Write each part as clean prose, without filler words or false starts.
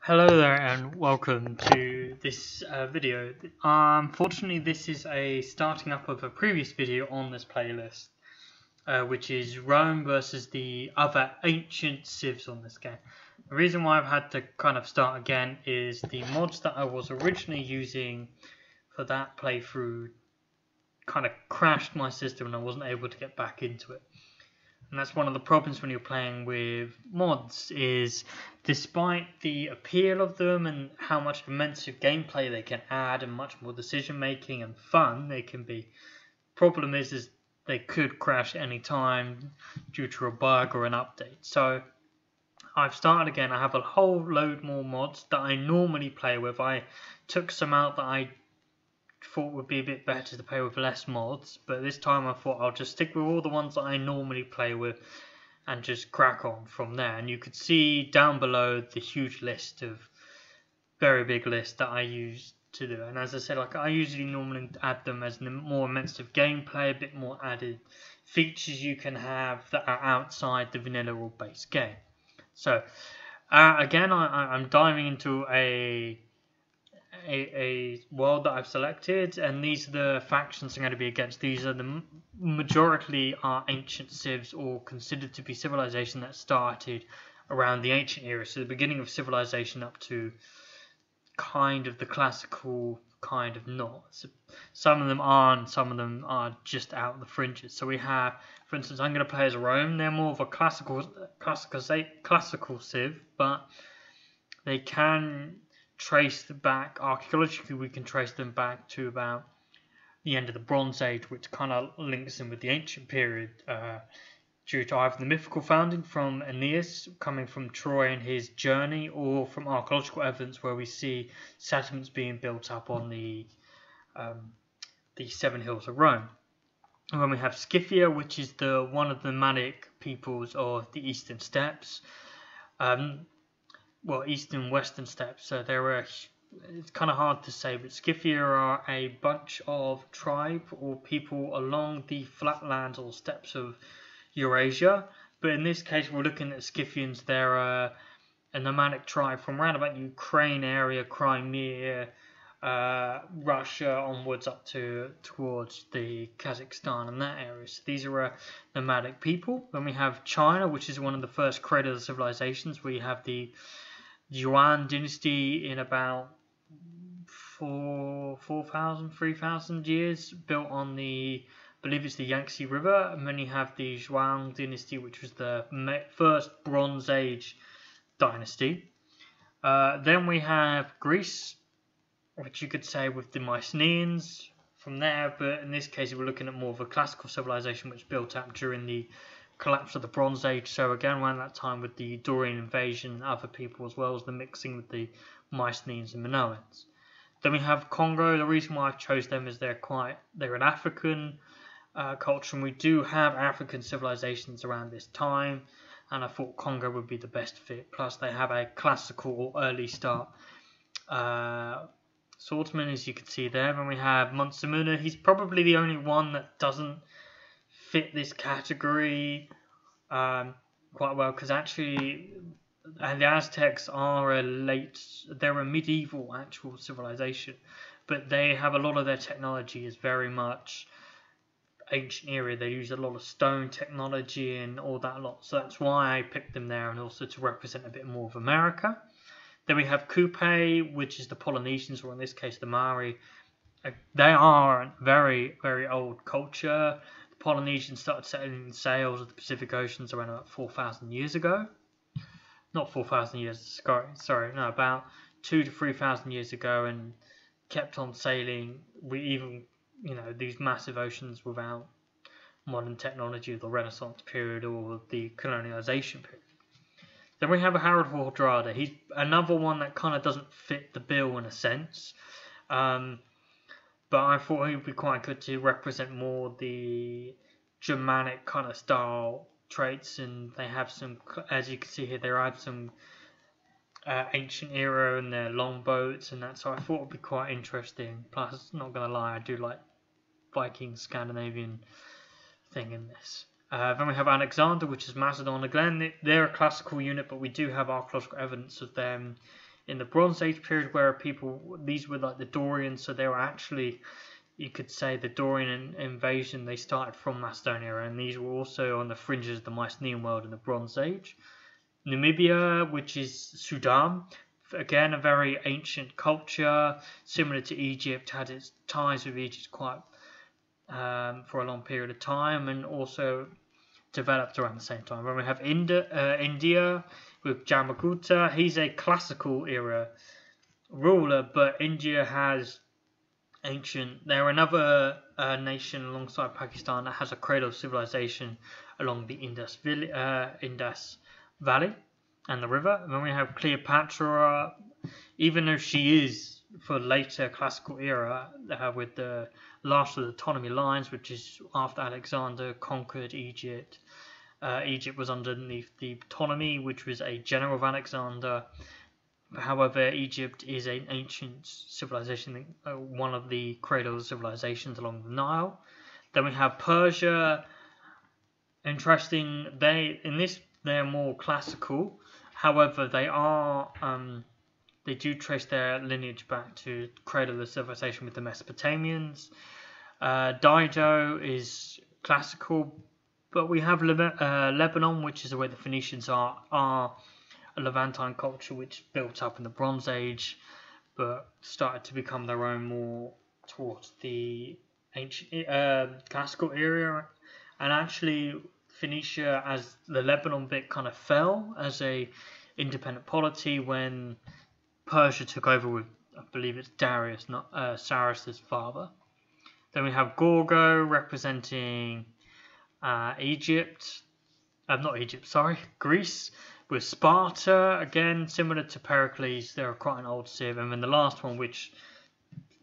Hello there and welcome to this video. Unfortunately, this is a starting up of a previous video on this playlist, which is Rome versus the other ancient civs on this game. The reason why I've had to kind of start again is the mods that I was originally using for that playthrough kind of crashed my system and I wasn't able to get back into it. And that's one of the problems when you're playing with mods is despite the appeal of them and how much immense gameplay they can add and much more decision making and fun they can be, problem is they could crash any time due to a bug or an update. So I've started again. I have a whole load more mods that I normally play with. I took some out that I thought would be a bit better to play with less mods, but this time I thought I'll just stick with all the ones that I normally play with and just crack on from there. And you could see down below the huge list of very big list that I use to do. And as I said, like I usually normally add them as more immense of gameplay, a bit more added features you can have that are outside the vanilla or base game. So again, I'm diving into a world that I've selected, and these are the factions I'm going to be against. These are the majority are ancient civs or considered to be civilization that started around the ancient era, so the beginning of civilization up to kind of the classical, kind of not. So some of them are and some of them are just out of the fringes. So we have, for instance, I'm going to play as Rome. They're more of a classical civ, but they can trace back archaeologically. We can trace them back to about the end of the Bronze Age, which kind of links in with the ancient period, due to either the mythical founding from Aeneas coming from Troy and his journey, or from archaeological evidence where we see settlements being built up on the Seven Hills of Rome. And then we have Scythia, which is one of the nomadic peoples of the Eastern Steppes. Eastern Western Steppes. So it's kind of hard to say, but Scythia are a bunch of tribe or people along the flatlands or steppes of Eurasia. But in this case, we're looking at Scythians. They're a nomadic tribe from around about Ukraine area, Crimea, Russia onwards up towards the Kazakhstan and that area. So these are nomadic people. Then we have China, which is one of the first cradles of civilizations. We have the Yuan dynasty in about 3,000 years, built on I believe it's the Yangtze River. And then you have the Zhuang dynasty, which was the first Bronze Age dynasty. Then we have Greece, which you could say with the Mycenaeans from there, but in this case we're looking at more of a classical civilization which built up during the collapse of the Bronze Age. So again, around that time with the Dorian invasion and other people, as well as the mixing with the Mycenaeans and Minoans. Then we have Congo. The reason why I've chose them is they're an African culture, and we do have African civilizations around this time, and I thought Congo would be the best fit. Plus they have a classical or early start swordsman, as you can see there. Then we have Monsamuna. He's probably the only one that doesn't fit this category quite well, because actually the Aztecs are they're a medieval actual civilization, but they have a lot of their technology is very much ancient era. They use a lot of stone technology and all that lot, so that's why I picked them there, and also to represent a bit more of America. Then we have Kupe, which is the Polynesians, or in this case the Maori. They are a very, very old culture. The Polynesians started settling the sails of the Pacific Oceans around about 4,000 years ago. Not 4,000 years, no, about 2,000 to 3,000 years ago, and kept on sailing these massive oceans without modern technology of the Renaissance period or the colonialization period. Then we have a Harold Hardrada. He's another one that kind of doesn't fit the bill in a sense, but I thought he would be quite good to represent more the Germanic kind of style traits, and they have some, as you can see here, they have some ancient era and their longboats and that, so I thought it would be quite interesting. Plus, not going to lie, I do like Viking Scandinavian thing in this. Then we have Alexander, which is Macedon. Again, they're a classical unit, but we do have archaeological evidence of them in the Bronze Age period, where these were like the Dorians, so they were actually, you could say, the Dorian invasion, they started from Macedonia, and these were also on the fringes of the Mycenaean world in the Bronze Age. Namibia, which is Sudan, again a very ancient culture, similar to Egypt, had its ties with Egypt quite for a long period of time, and also developed around the same time. When we have India with Jamagutta, he's a classical era ruler, but India has ancient. They're another nation alongside Pakistan that has a cradle of civilization along the Indus Valley and the river. And then we have Cleopatra, even though she is for later classical era, with the last of the Ptolemy lines, which is after Alexander conquered Egypt. Egypt was underneath the Ptolemy, which was a general of Alexander. However, Egypt is an ancient civilization, one of the cradle of civilizations along the Nile. Then we have Persia. Interesting, they're more classical. However, they do trace their lineage back to cradle of civilization with the Mesopotamians. Dido is classical, but we have Lebanon, which is where the Phoenicians are a Levantine culture which built up in the Bronze Age, but started to become their own more towards the ancient classical era. And actually, Phoenicia, as the Lebanon bit, kind of fell as a independent polity when Persia took over with, I believe it's Darius, not Cyrus's father. Then we have Gorgo representing Greece, with Sparta, again similar to Pericles. They're quite an old civ. And then the last one, which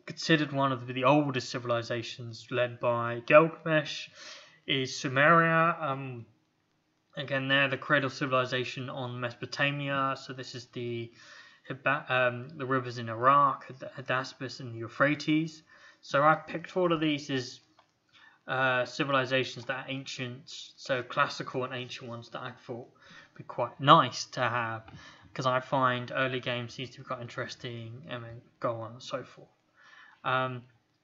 considered one of the oldest civilizations, led by Gilgamesh, is Sumeria. Again, they're the cradle civilization on Mesopotamia. So this is the rivers in Iraq, the Hydaspes and the Euphrates. So I picked all of these as civilizations that are ancient, so classical and ancient ones that I thought would be quite nice to have, because I find early games seems to be quite interesting, and then go on and so forth.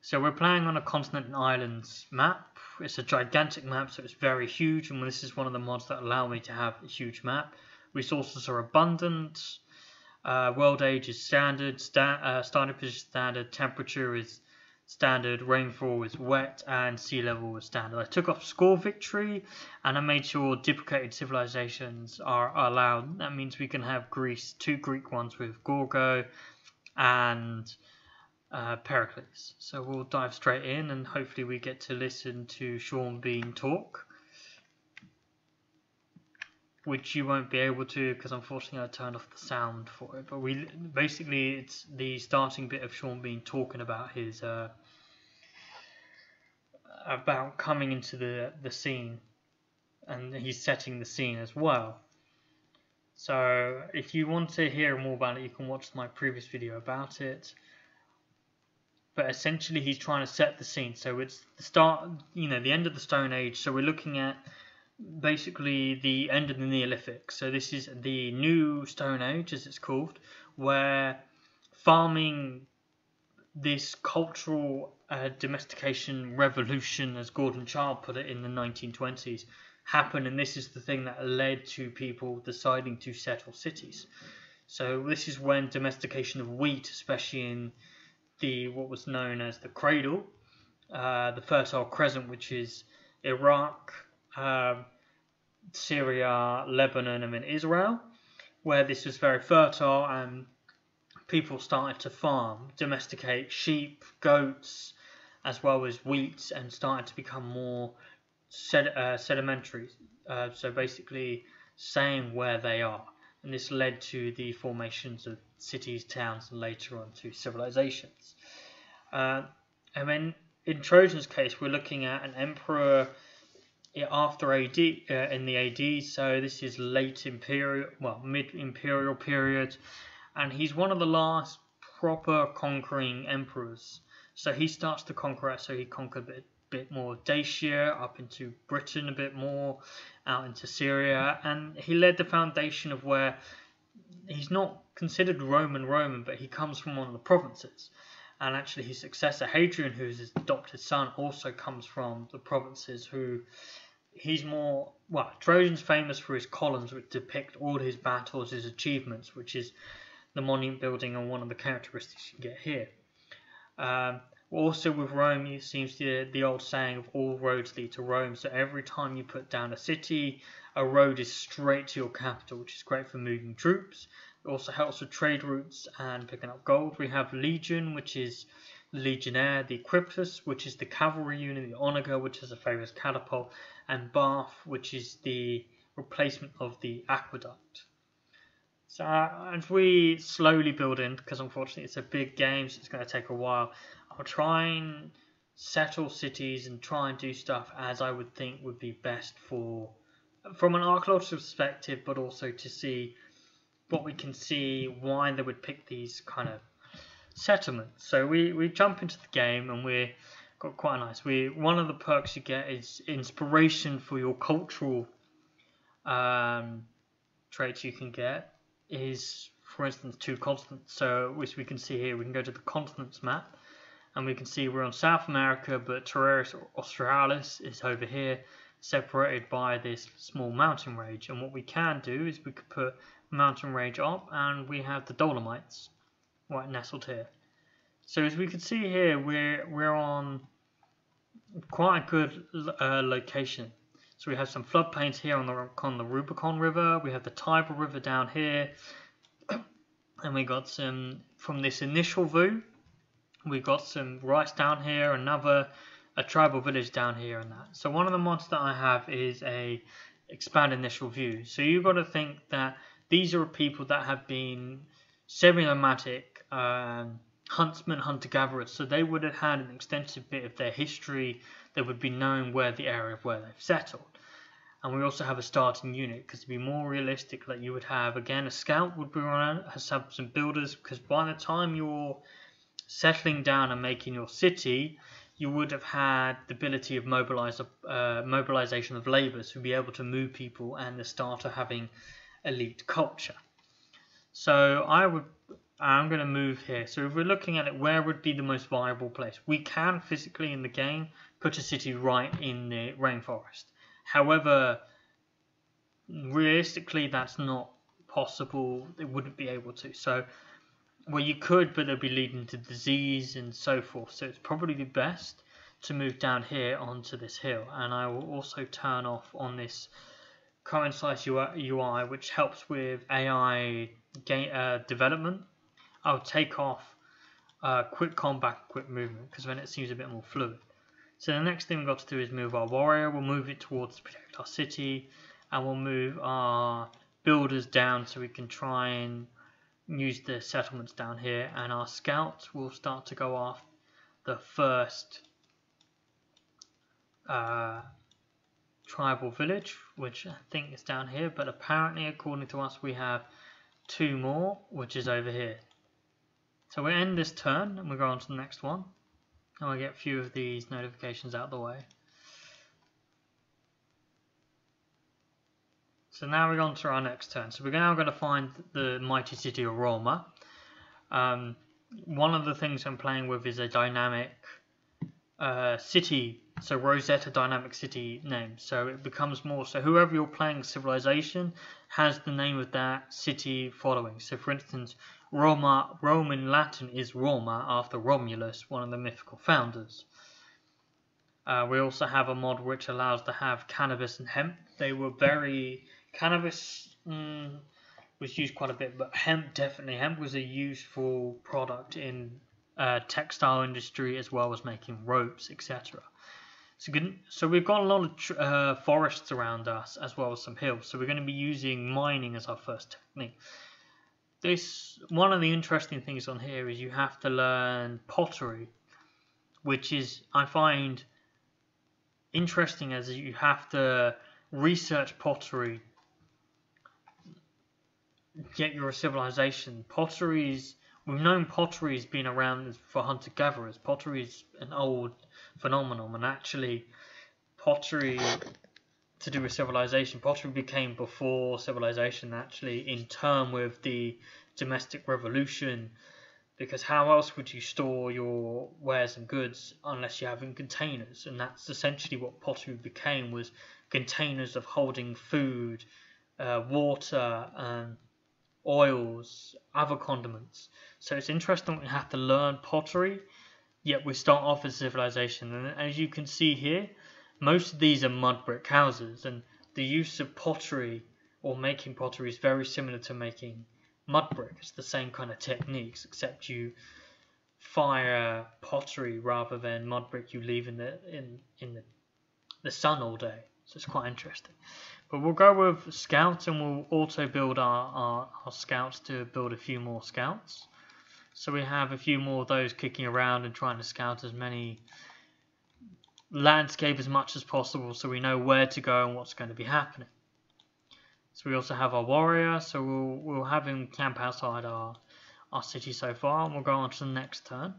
So we're playing on a continent and islands map. It's a gigantic map, so it's very huge, and this is one of the mods that allow me to have a huge map. Resources are abundant. World age is standard. Starting position standard. Temperature is standard, rainfall is wet, and sea level is standard. I took off score victory, and I made sure duplicated civilizations are allowed. That means we can have Greece, 2 Greek ones with Gorgo and Pericles. So we'll dive straight in, and hopefully we get to listen to Sean Bean talk, which you won't be able to because unfortunately I turned off the sound for it. But it's the starting bit of Sean Bean talking about his about coming into the scene, and he's setting the scene as well. So if you want to hear more about it, you can watch my previous video about it. But essentially he's trying to set the scene. So it's the start, the end of the Stone Age. So we're looking at basically the end of the Neolithic. So this is the new Stone Age, as it's called, where farming, this cultural domestication revolution, as Gordon Child put it in the 1920s, happened, and this is the thing that led to people deciding to settle cities. So this is when domestication of wheat, especially in what was known as the Cradle, the Fertile Crescent, which is Iraq, Syria, Lebanon, and then Israel, where this was very fertile, and people started to farm, domesticate sheep, goats, as well as wheat, and started to become more sedimentary. So basically saying where they are. And this led to the formations of cities, towns, and later on to civilizations. And then in Trojan's case, we're looking at an emperor after AD, in the AD, so this is mid-imperial period, and he's one of the last proper conquering emperors. So he starts to conquer it, so he conquered a bit more of Dacia, up into Britain a bit more, out into Syria, and he led the foundation of where he's not considered Roman, but he comes from one of the provinces. And actually his successor, Hadrian, who's his adopted son, also comes from the provinces, he's more, well, Trajan's famous for his columns which depict all his battles, his achievements, which is the monument building and one of the characteristics you get here. Also with Rome, it seems the old saying of all roads lead to Rome, so every time you put down a city, a road is straight to your capital, which is great for moving troops. It also helps with trade routes and picking up gold. We have Legion, which is the Legionnaire, the Equitus, which is the cavalry unit, the Onager, which is a famous catapult, and Bath, which is the replacement of the aqueduct. So as we slowly build in, because unfortunately it's a big game, so it's going to take a while, I'll try and settle cities and try and do stuff as I would think would be best from an archaeological perspective, but also to see what we can see, why they would pick these kind of settlements. So we jump into the game and we've got quite nice. One of the perks you get is inspiration for your cultural traits you can get is, for instance, 2 continents. So which we can see here, we can go to the continents map and we can see we're on South America, but Terraris Australis is over here, separated by this small mountain range. And what we can do is we could put mountain range up and we have the Dolomites right nestled here. So as we can see here, we're on quite a good location. So we have some floodplains here on the Rubicon River, we have the Tiber River down here, and we got some, from this initial view, we got some rice down here, a tribal village down here and that. So one of the mods that I have is a expand initial view. So you've got to think that these are people that have been semi-nomadic huntsmen, hunter-gatherers, so they would have had an extensive bit of their history that would be known where the area of where they've settled. And we also have a starting unit, because to be more realistic, like you would have, again, a scout would be around, has some builders, because by the time you're settling down and making your city, you would have had the ability of mobilization of labour to be able to move people and the starter having elite culture. So I'm going to move here. So if we're looking at it, where would be the most viable place? We can physically in the game put a city right in the rainforest. However, realistically that's not possible. It wouldn't be able to. So, well, you could, but it'll be leading to disease and so forth. So it's probably the best to move down here onto this hill. And I will also turn off on this coincides UI, which helps with AI development. I'll take off quick combat, quick movement, because then it seems a bit more fluid. So the next thing we've got to do is move our warrior. We'll move it towards protect our city, and we'll move our builders down so we can try and use the settlements down here. And our scouts will start to go off the first tribal village, which I think is down here, but apparently according to us we have 2 more, which is over here. So we end this turn and we go on to the next one, and we'll get a few of these notifications out of the way. So now we're on to our next turn. So we're now going to find the mighty city of Roma. One of the things I'm playing with is a dynamic city, so Rosetta dynamic city name. So it becomes more, so whoever you're playing Civilization has the name of that city following. So for instance, Rome in Latin is Roma, after Romulus, one of the mythical founders. We also have a mod which allows to have cannabis and hemp. They were cannabis was used quite a bit, but hemp was a useful product in textile industry as well as making ropes, etc. So we've got a lot of forests around us as well as some hills. So we're going to be using mining as our first technique. One of the interesting things on here is you have to learn pottery, which is, I find interesting, as you have to research pottery, get your civilization. We've known pottery's been around for hunter-gatherers. Pottery is an old phenomenon, and actually pottery to do with civilization, pottery became before civilization, actually in turn with the domestic revolution, because how else would you store your wares and goods unless you have in containers? And that's essentially what pottery became, was containers of holding food, water, oils, other condiments. So it's interesting we have to learn pottery, yet we start off as civilization. And as you can see here, most of these are mud brick houses, and the use of pottery or making pottery is very similar to making mud brick. It's the same kind of techniques, except you fire pottery rather than mud brick you leave in the sun all day. So it's quite interesting. But we'll go with scouts, and we'll also build our scouts to build a few more scouts. So we have a few more of those kicking around and trying to scout as many landscape as much as possible, so we know where to go and what's going to be happening. So we also have our warrior, so we'll have him camp outside our city so far, and we'll go on to the next turn.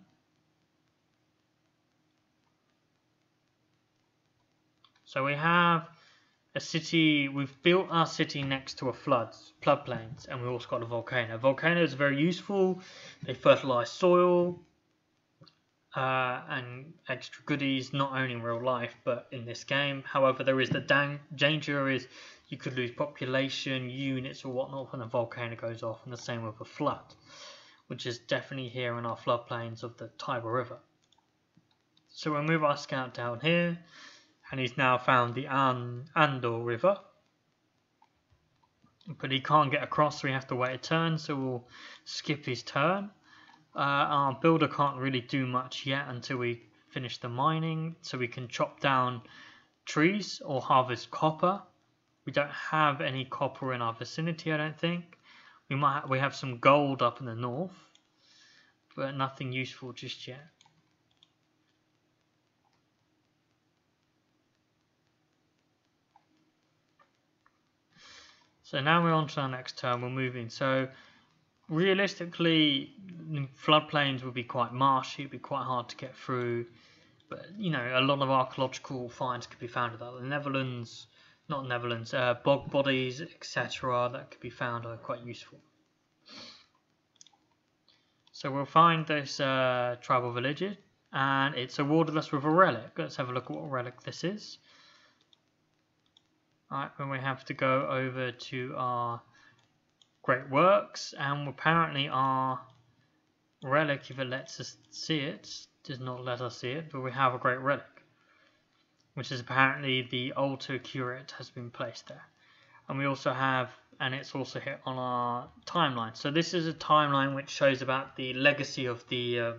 So we have a city, we've built our city next to a floodplains, and we've also got a volcano. Volcanoes are very useful, they fertilize soil, and extra goodies, not only in real life but in this game. However, there is the danger is you could lose population, units or whatnot when a volcano goes off, and the same with a flood, which is definitely here in our floodplains of the Tiber River. So we'll move our scout down here, and he's now found the Andor River, but he can't get across, so we have to wait a turn, so we'll skip his turn. Our builder can't really do much yet until we finish the mining, so we can chop down trees or harvest copper. We don't have any copper in our vicinity, I don't think. We have some gold up in the north, but nothing useful just yet. So now we're on to our next turn, we're moving. So realistically, floodplains would be quite marshy, it'd be quite hard to get through. But, you know, a lot of archaeological finds could be found at the Netherlands, bog bodies, etc. that could be found are quite useful. So we'll find this tribal village, and it's awarded us with a relic. Let's have a look at what relic this is. Alright, then we have to go over to our Great Works, and apparently our relic, if it lets us see it, does not let us see it, but we have a Great Relic, which is apparently the altar curate has been placed there. And we also have, and it's also hit on our timeline. So this is a timeline which shows about the legacy of the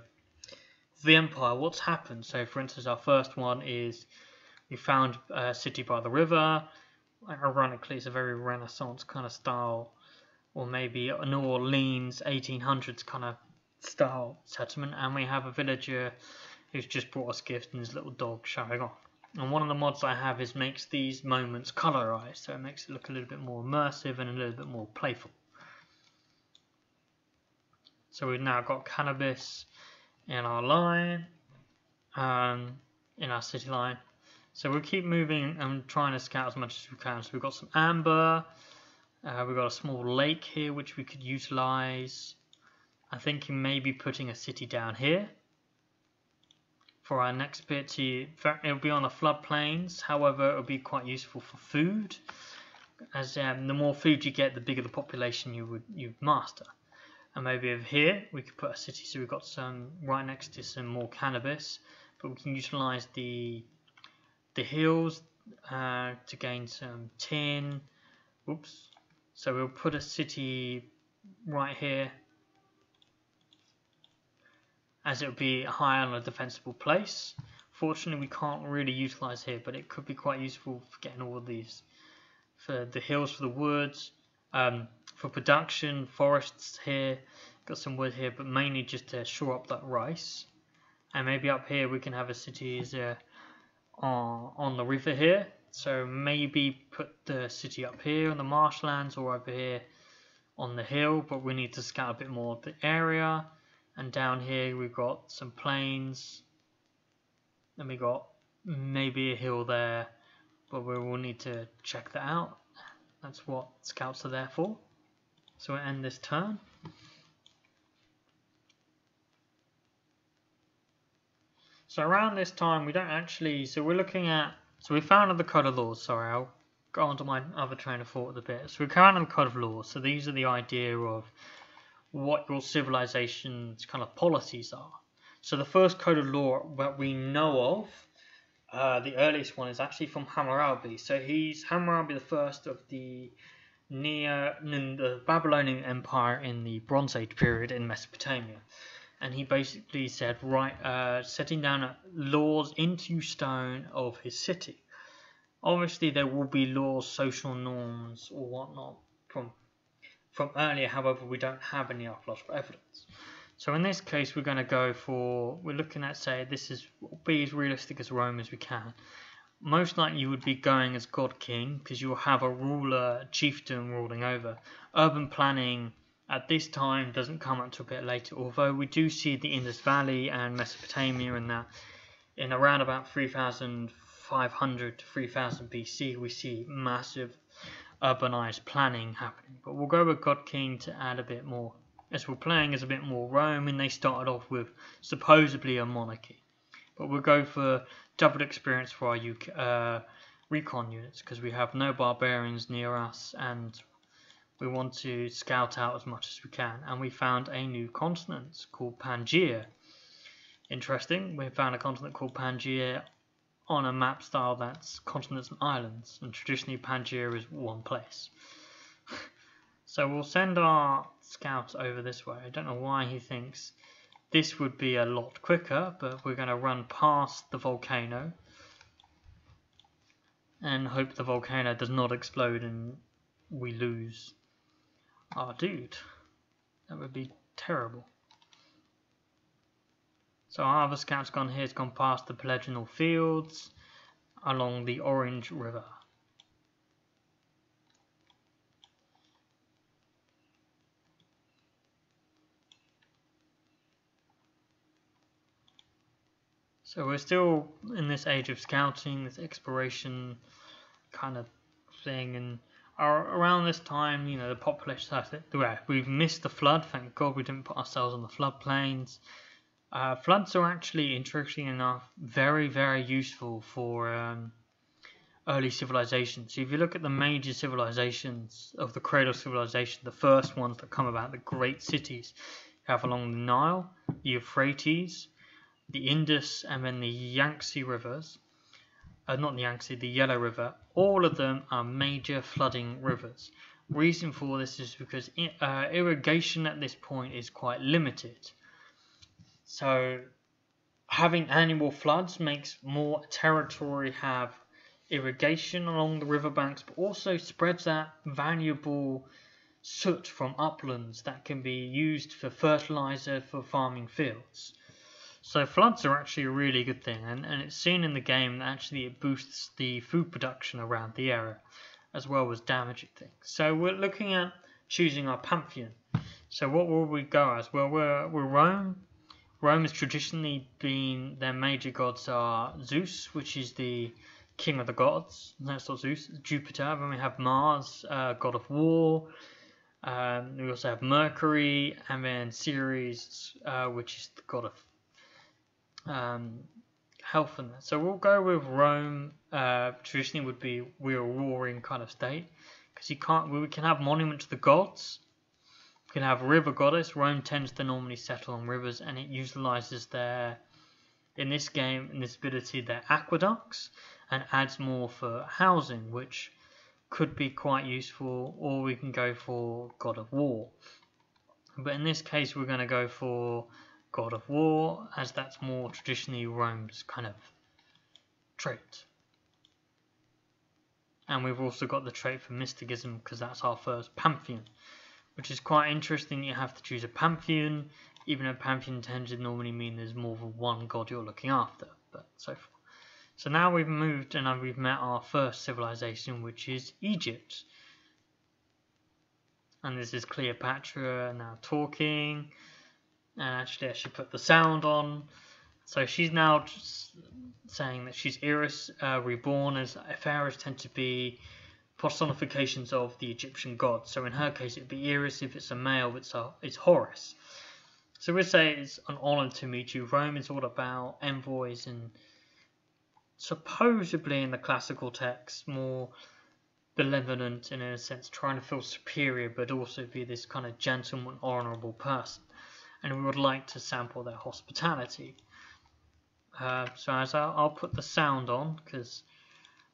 empire, what's happened. So for instance, our first one is we found a city by the river. Ironically, it's a very Renaissance kind of style, or maybe a New Orleans 1800s kind of style settlement, and we have a villager who's just brought us gifts and his little dog showing off. And one of the mods I have is makes these moments colorized, so it makes it look a little bit more immersive and a little bit more playful. So we've now got cannabis in our line, in our city line. So we'll keep moving and trying to scout as much as we can. So we've got some amber, we've got a small lake here which we could utilize. I'm thinking maybe putting a city down here for our next bit. It'll be on the floodplains, however it'll be quite useful for food, as the more food you get, the bigger the population you master. And maybe over here we could put a city, so we've got some right next to some more cannabis, but we can utilize the hills to gain some tin. Oops. So we'll put a city right here, as it would be high on a defensible place. Fortunately, we can't really utilize here, but it could be quite useful for getting all of these, for the hills, for the woods, for production, forests here. Got some wood here, but mainly just to shore up that rice. And maybe up here we can have a city on the river here. So maybe put the city up here in the marshlands or over here on the hill, but we need to scout a bit more of the area. And down here we've got some plains, and we got maybe a hill there, but we will need to check that out. That's what scouts are there for. So we'll end this turn. So around this time, we don't actually. So we're looking at. So we founded the Code of Laws. Sorry, I'll go on to my other train of thought a bit. So we founded the Code of Laws. So these are the idea of what your civilization's kind of policies are. So the first Code of Law that we know of, the earliest one, is actually from Hammurabi. So he's Hammurabi the first of the the Babylonian Empire in the Bronze Age period in Mesopotamia. And he basically said, setting down laws into stone of his city. Obviously, there will be laws, social norms, or whatnot from earlier. However, we don't have any archaeological evidence. So in this case, we're going to go for, we're looking at, say, this is be as realistic as Rome as we can. Most likely you would be going as God King, because you'll have a ruler, chieftain ruling over. Urban planning at this time doesn't come up to a bit later, although we do see the Indus Valley and Mesopotamia and that in around about 3500 to 3000 BC, we see massive urbanized planning happening. But we'll go with God King to add a bit more, as we're playing as a bit more Rome, and they started off with supposedly a monarchy. But we'll go for double experience for our recon units, because we have no barbarians near us, and we want to scout out as much as we can. And we found a new continent called Pangaea. Interesting, we found a continent called Pangaea on a map style that's continents and islands, and traditionally Pangaea is one place. So we'll send our scouts over this way. I don't know why he thinks this would be a lot quicker, but we're going to run past the volcano and hope the volcano does not explode and we lose our dude. That would be terrible. So our other scout's gone here, it's gone past the Pellegrino fields along the Orange River. So we're still in this age of scouting, this exploration kind of thing, and around this time, you know, the population we've missed the flood. Thank God we didn't put ourselves on the floodplains. Floods are actually, interesting enough, very, very useful for early civilizations. So if you look at the major civilizations of the cradle civilization, the first ones that come about, the great cities, you have along the Nile, the Euphrates, the Indus, and then the Yangtze rivers. Not the Yangtze, the Yellow River. All of them are major flooding rivers. Reason for this is because irrigation at this point is quite limited. So having annual floods makes more territory have irrigation along the riverbanks, but also spreads that valuable soot from uplands that can be used for fertilizer for farming fields. So floods are actually a really good thing, and it's seen in the game that actually it boosts the food production around the area, as well as damaging things. So we're looking at choosing our pantheon. So what will we go as? Well, we're Rome. Rome has traditionally been, their major gods are Zeus, which is the king of the gods. That's not Zeus, Jupiter. Then we have Mars, god of war. We also have Mercury, and then Ceres, which is the god of health and that. So we'll go with Rome. Traditionally would be we're a roaring kind of state, because we can have monument to the gods. We can have river goddess. Rome tends to normally settle on rivers, and it utilizes in this ability, their aqueducts, and adds more for housing, which could be quite useful. Or we can go for god of war, but in this case we're going to go for god of war, as that's more traditionally Rome's kind of trait. And we've also got the trait for mysticism, because that's our first pantheon, which is quite interesting. You have to choose a pantheon, even though pantheon tends to normally mean there's more than one god you're looking after, but so forth. So now we've moved and we've met our first civilization, which is Egypt. And this is Cleopatra now talking. And actually I should put the sound on. So she's now saying that she's Iris, reborn, as pharaohs tend to be personifications of the Egyptian gods. So in her case it would be Iris. If it's a male, it's Horus. So we'd say it's an honor to meet you. Rome is all about envoys and supposedly in the classical text more benevolent in a sense, trying to feel superior but also be this kind of gentleman, honourable person. And we would like to sample their hospitality. So as I'll put the sound on, because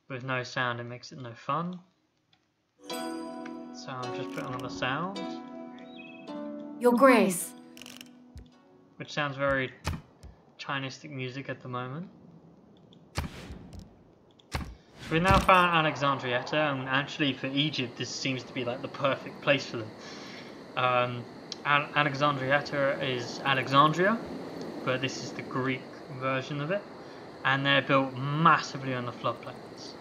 with no sound it makes it no fun. So I'm just putting on the sound. Your Grace. Which sounds very Chinistic music at the moment. So we've now found Alexandrietta, and actually for Egypt this seems to be like the perfect place for them. Alexandrietta is Alexandria, but this is the Greek version of it, and they're built massively on the floodplains.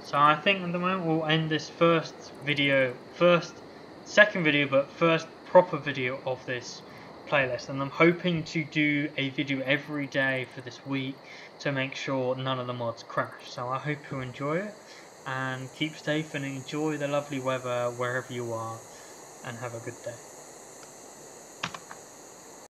So I think at the moment we'll end this second video, but first proper video of this playlist, and I'm hoping to do a video every day for this week to make sure none of the mods crash. So I hope you enjoy it, and keep safe and enjoy the lovely weather wherever you are, and have a good day.